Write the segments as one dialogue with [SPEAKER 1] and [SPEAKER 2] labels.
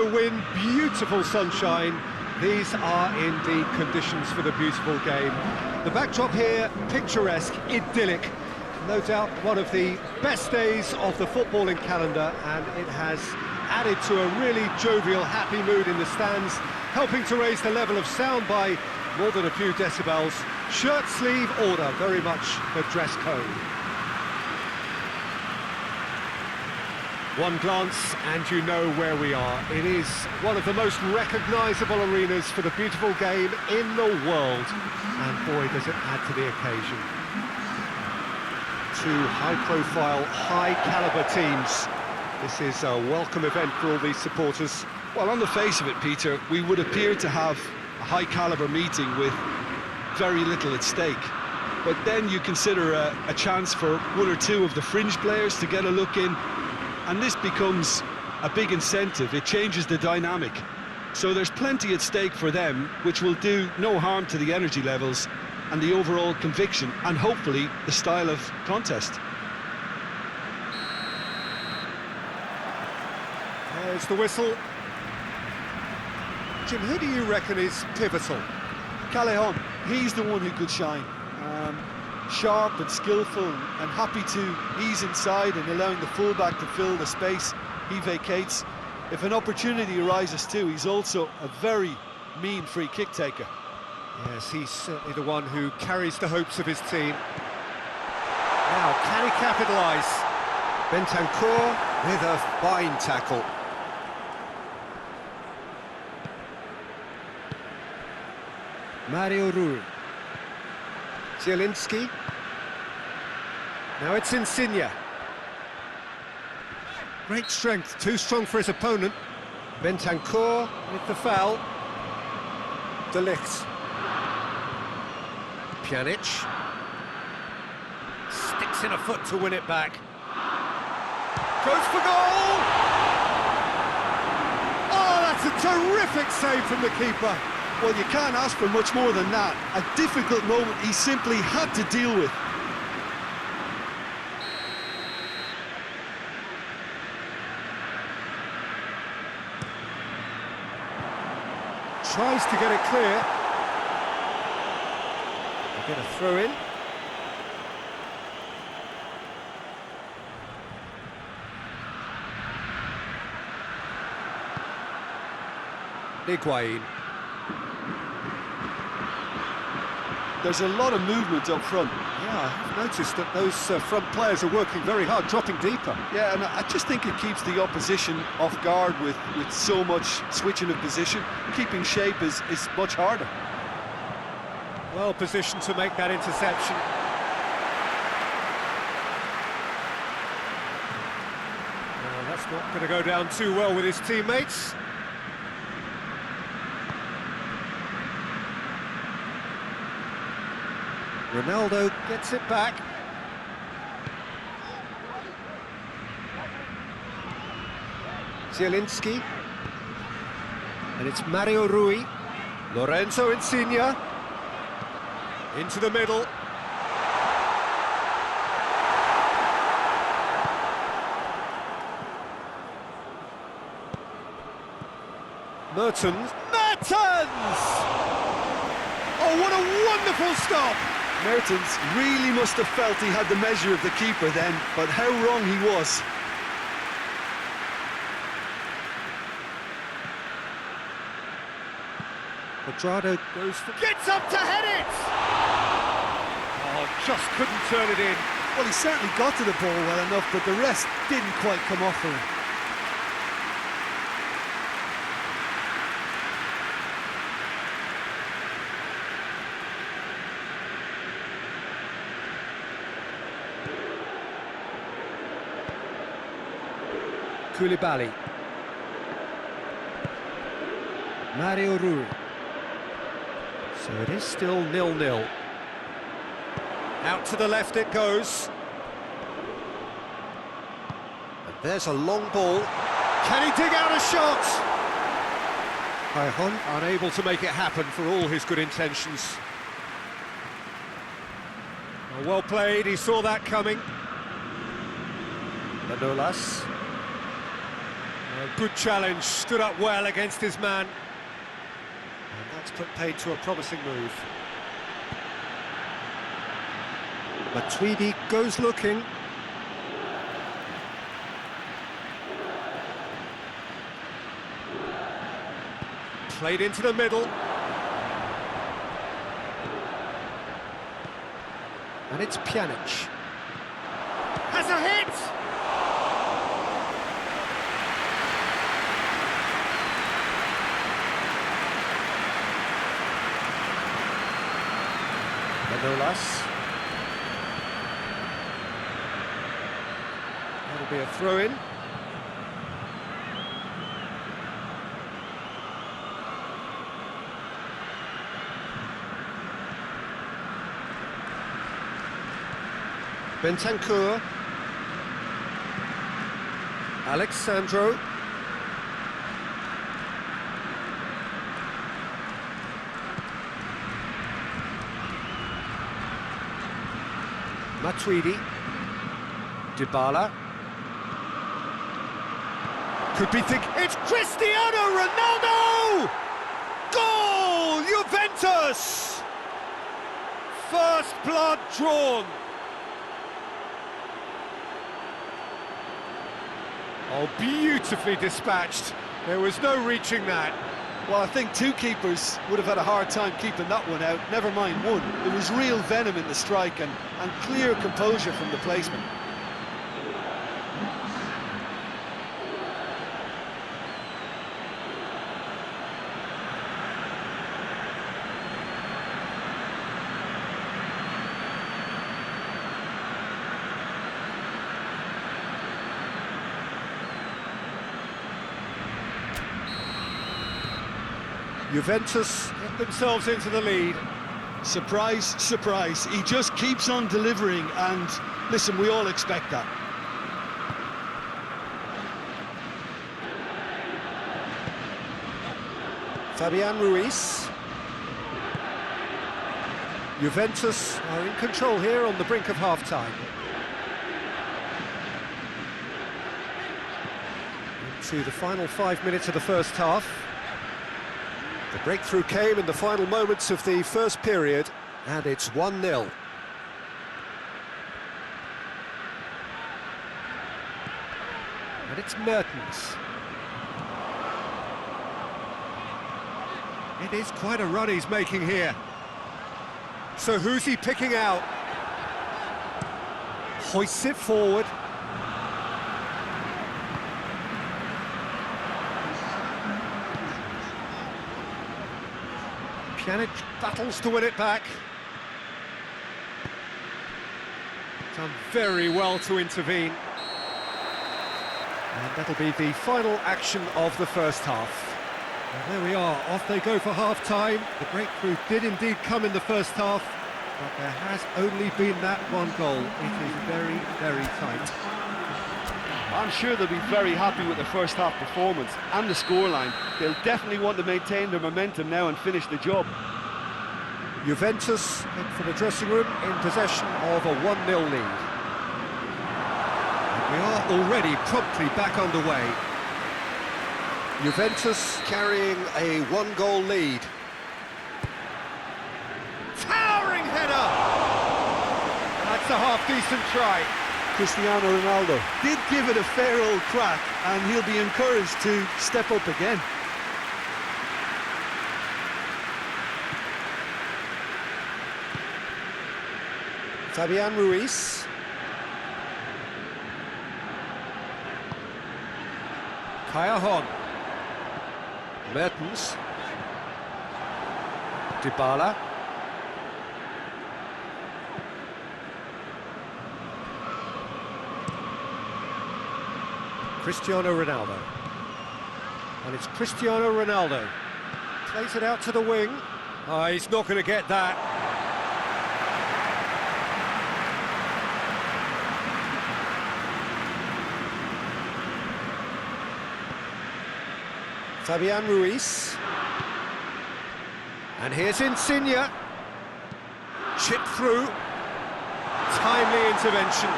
[SPEAKER 1] Wind, beautiful sunshine. These are indeed conditions for the beautiful game. The backdrop here, picturesque, idyllic. No doubt one of the best days of the footballing calendar, and it has added to a really jovial, happy mood in the stands, helping to raise the level of sound by more than a few decibels. Shirt sleeve order, very much the dress code. One glance and you know where we are. It is one of the most recognisable arenas for the beautiful game in the world. And boy, does it add to the occasion. Two high-profile, high-caliber teams. This is a welcome event for all these supporters.
[SPEAKER 2] Well, on the face of it, Peter, we would appear to have a high-caliber meeting with very little at stake. But then you consider a chance for one or two of the fringe players to get a look in, and this becomes a big incentive. It changes the dynamic. So there's plenty at stake for them, which will do no harm to the energy levels and the overall conviction, and hopefully the style of contest.
[SPEAKER 1] There's the whistle. Jim, who do you reckon is pivotal?
[SPEAKER 3] Callejon, he's the one who could shine. Sharp and skillful and happy to ease inside and allowing the fullback to fill the space he vacates. If an opportunity arises too, he's also a very mean free kick taker.
[SPEAKER 1] Yes, he's certainly the one who carries the hopes of his team. Now, can he capitalise? Bentancur with a fine tackle. Mario Rui. Zielinski. Now it's Insigne. Great strength, too strong for his opponent. Bentancur with the foul. De Ligt. Pjanic. Sticks in a foot to win it back. Goes for goal! Oh, that's a terrific save from the keeper.
[SPEAKER 3] Well, you can't ask for much more than that. A difficult moment he simply had to deal with.
[SPEAKER 1] Tries to get it clear. Get a throw in. Higuain.
[SPEAKER 3] There's a lot of movement up front.
[SPEAKER 1] Yeah, I've noticed that those front players are working very hard, dropping deeper.
[SPEAKER 3] Yeah, and I just think it keeps the opposition off guard with so much switching of position. Keeping shape is much harder.
[SPEAKER 1] Well positioned to make that interception. Well, that's not going to go down too well with his teammates. Ronaldo gets it back. Zielinski. And it's Mario Rui. Lorenzo Insigne. Into the middle. Mertens. Mertens! Oh, what a wonderful stop!
[SPEAKER 3] Mertens really must have felt he had the measure of the keeper then, but how wrong he was.
[SPEAKER 1] Quadrado goes for... Gets up to head it! Oh, just couldn't turn it in.
[SPEAKER 3] Well, he certainly got to the ball well enough, but the rest didn't quite come off for him.
[SPEAKER 1] Koulibaly. Mario Rui. So it is still 0-0. Out to the left it goes. And there's a long ball. Can he dig out a shot? Callejon unable to make it happen for all his good intentions. Well played, he saw that coming. Manolas. A good challenge, stood up well against his man. And that's put paid to a promising move. Matuidi goes looking. Played into the middle. And it's Pjanic. Has a hit! Manolas. That'll be a throw-in. Bentancur. Alexandro. Matuidi. Dybala. Could be thinking, it's Cristiano Ronaldo! Goal! Juventus! First blood drawn. Oh, beautifully dispatched. There was no reaching that.
[SPEAKER 3] Well, I think two keepers would have had a hard time keeping that one out, never mind one. There was real venom in the strike and clear composure from the placement.
[SPEAKER 1] Juventus get themselves into the lead.
[SPEAKER 3] Surprise, surprise. He just keeps on delivering, and listen, we all expect that.
[SPEAKER 1] Fabian Ruiz. Juventus are in control here on the brink of half-time. Into the final 5 minutes of the first half. The breakthrough came in the final moments of the first period, and it's 1-0. And it's Mertens. It is quite a run he's making here. So who's he picking out? Hoists it forward. Pjanic battles to win it back. Done very well to intervene. And that'll be the final action of the first half. And there we are, off they go for half-time. The breakthrough did indeed come in the first half, but there has only been that one goal. It is very, very tight.
[SPEAKER 4] I'm sure they'll be very happy with the first half performance and the scoreline. They'll definitely want to maintain their momentum now and finish the job.
[SPEAKER 1] Juventus head for the dressing room in possession of a 1-0 lead. And we are already promptly back underway. Juventus carrying a one-goal lead. Towering header! That's a half-decent try.
[SPEAKER 3] Cristiano Ronaldo did give it a fair old crack, and he'll be encouraged to step up again.
[SPEAKER 1] Fabian Ruiz. Kaya Hon. Mertens. Dybala. Cristiano Ronaldo. And it's Cristiano Ronaldo. Plays it out to the wing. Oh, he's not going to get that. Fabian Ruiz. And here's Insigne. Chip through. Timely intervention.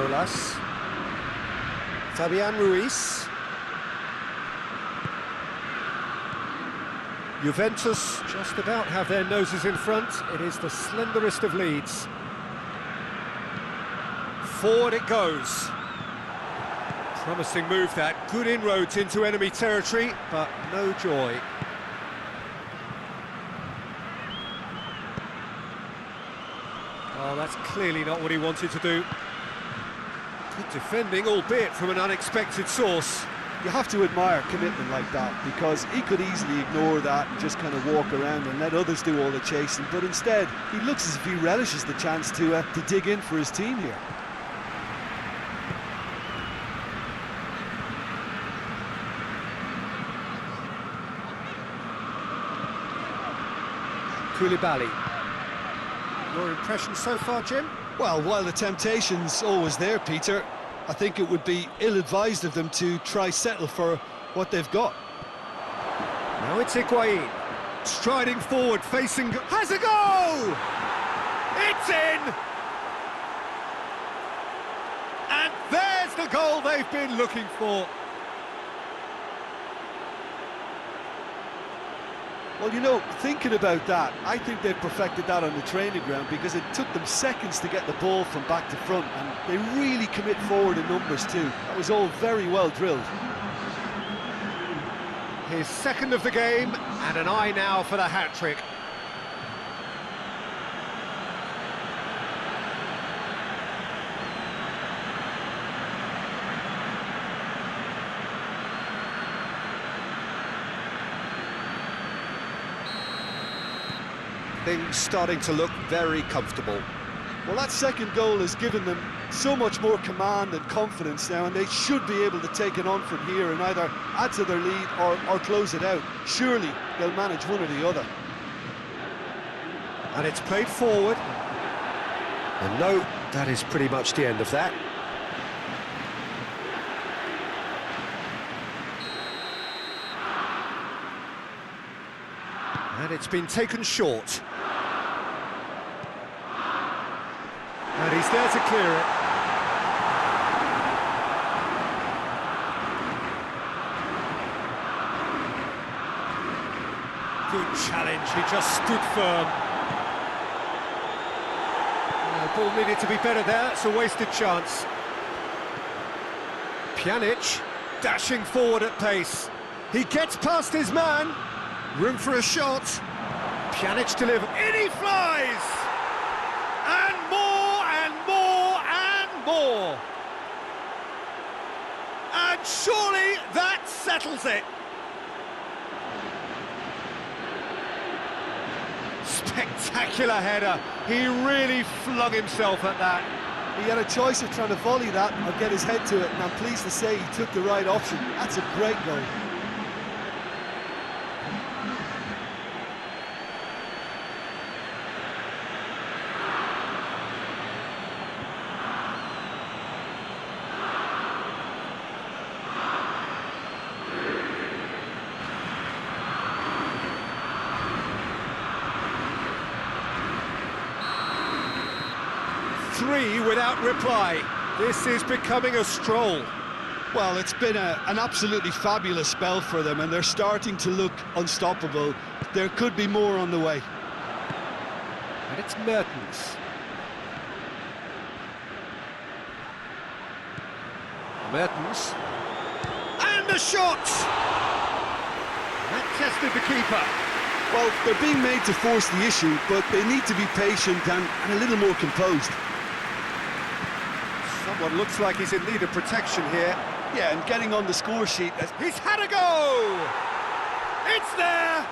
[SPEAKER 1] Manolas. Fabian Ruiz. Juventus just about have their noses in front. It is the slenderest of leads. Forward it goes. Promising move that. Good inroads into enemy territory, but no joy. Oh, that's clearly not what he wanted to do. Good defending, albeit from an unexpected source.
[SPEAKER 3] You have to admire commitment like that, because he could easily ignore that and just kind of walk around and let others do all the chasing, but instead he looks as if he relishes the chance to dig in for his team here.
[SPEAKER 1] Koulibaly. Your impression so far, Jim?
[SPEAKER 2] Well, while the temptation's always there, Peter, I think it would be ill-advised of them to try settle for what they've got.
[SPEAKER 1] Now it's Higuain, striding forward, facing... Has a go! It's in! And there's the goal they've been looking for.
[SPEAKER 3] Well, you know, thinking about that, I think they've perfected that on the training ground, because it took them seconds to get the ball from back to front, and they really commit forward in numbers too. That was all very well drilled.
[SPEAKER 1] His second of the game, and an eye now for the hat-trick. Things starting to look very comfortable.
[SPEAKER 3] Well, that second goal has given them so much more command and confidence now, and they should be able to take it on from here and either add to their lead or close it out. Surely they'll manage one or the other.
[SPEAKER 1] And it's played forward. And no, that is pretty much the end of that. And it's been taken short. And he's there to clear it. Good challenge, he just stood firm. The ball needed to be better there, it's a wasted chance. Pjanic dashing forward at pace. He gets past his man. Room for a shot. Pjanic delivers. In he flies! And more, and more, and more. And surely that settles it. Spectacular header. He really flung himself at that.
[SPEAKER 3] He had a choice of trying to volley that or get his head to it, and I'm pleased to say he took the right option. That's a great goal.
[SPEAKER 1] Three without reply. This is becoming a stroll.
[SPEAKER 2] Well, it's been an absolutely fabulous spell for them, and they're starting to look unstoppable. There could be more on the way.
[SPEAKER 1] And it's Mertens. Mertens. And a shot! That tested the keeper.
[SPEAKER 2] Well, they're being made to force the issue, but they need to be patient and a little more composed.
[SPEAKER 1] Someone looks like he's in need of protection here.
[SPEAKER 3] Yeah, and getting on the score sheet.
[SPEAKER 1] He's had a go! It's there!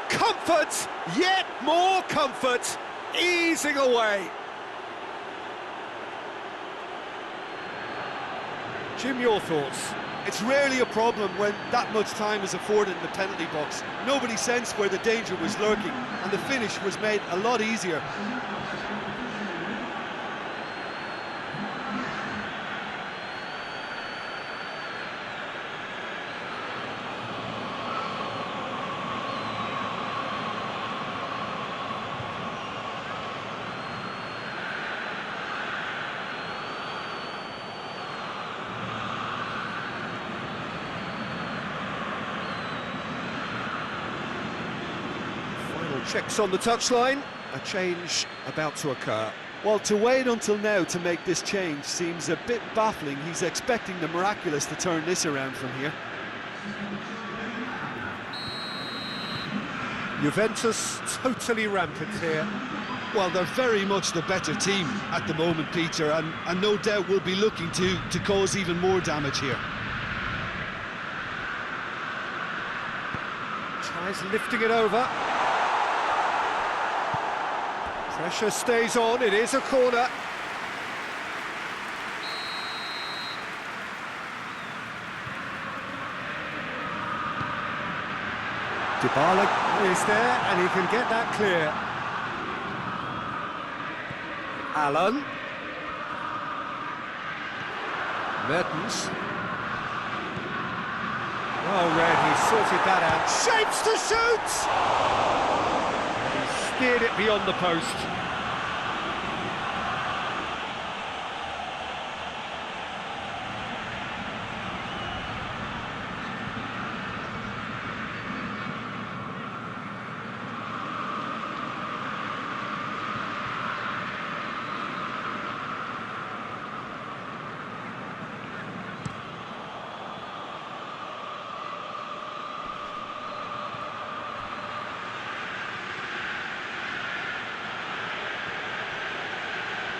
[SPEAKER 1] Comfort, yet more comfort, easing away. Jim, your thoughts?
[SPEAKER 3] It's rarely a problem when that much time is afforded in the penalty box. Nobody sensed where the danger was lurking, and the finish was made a lot easier.
[SPEAKER 1] Checks on the touchline, a change about to occur.
[SPEAKER 3] Well, to wait until now to make this change seems a bit baffling. He's expecting the miraculous to turn this around from here.
[SPEAKER 1] Juventus totally rampant here.
[SPEAKER 2] Well, they're very much the better team at the moment, Peter, and no doubt will be looking to cause even more damage here.
[SPEAKER 1] Tries lifting it over. Pressure stays on, it is a corner. Dybala is there, and he can get that clear. Allen. Mertens. Well read, he sorted that out. Shapes to shoot! He steered it beyond the post.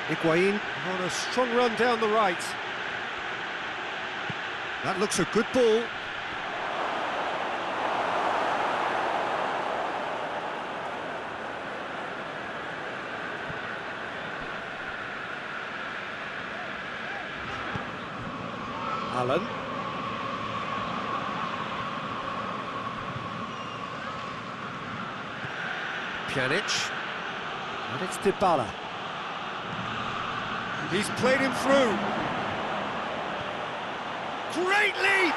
[SPEAKER 1] Higuain on a strong run down the right. That looks a good ball. Allen. Pjanic. And it's Dybala. He's played him through. Great leap!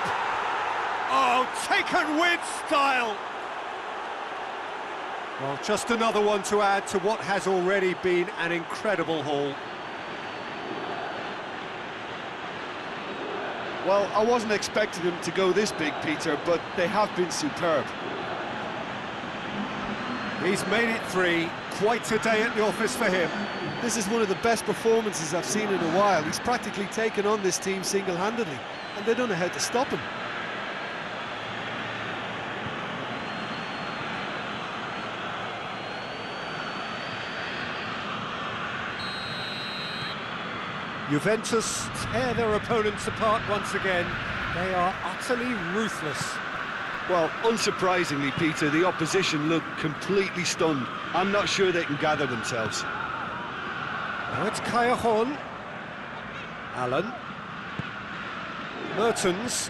[SPEAKER 1] Oh, taken with style. Well, just another one to add to what has already been an incredible haul.
[SPEAKER 3] Well, I wasn't expecting them to go this big, Peter, but they have been superb.
[SPEAKER 1] He's made it 3. Quite a day at the office for him.
[SPEAKER 3] This is one of the best performances I've seen in a while. He's practically taken on this team single-handedly, and they don't know how to stop him.
[SPEAKER 1] Juventus tear their opponents apart once again. They are utterly ruthless.
[SPEAKER 2] Well, unsurprisingly, Peter, the opposition look completely stunned. I'm not sure they can gather themselves.
[SPEAKER 1] Now it's Callejon. Allen. Mertens.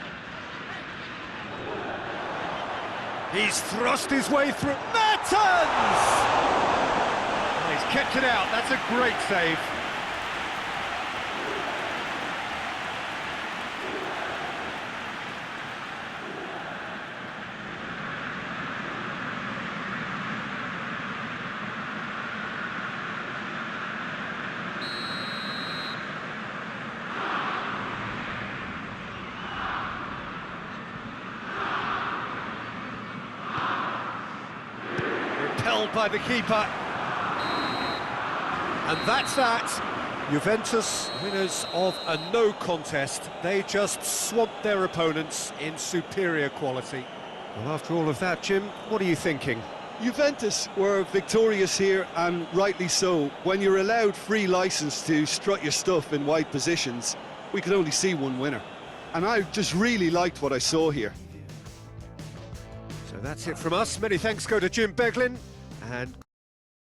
[SPEAKER 1] He's thrust his way through. Mertens! He's kept it out. That's a great save. Held by the keeper. And that's that. Juventus, winners of a no contest. They just swamped their opponents in superior quality. Well, after all of that, Jim, what are you thinking?
[SPEAKER 2] Juventus were victorious here, and rightly so. When you're allowed free license to strut your stuff in wide positions, we could only see one winner. And I just really liked what I saw here.
[SPEAKER 1] So that's it from us. Many thanks go to Jim Beglin, and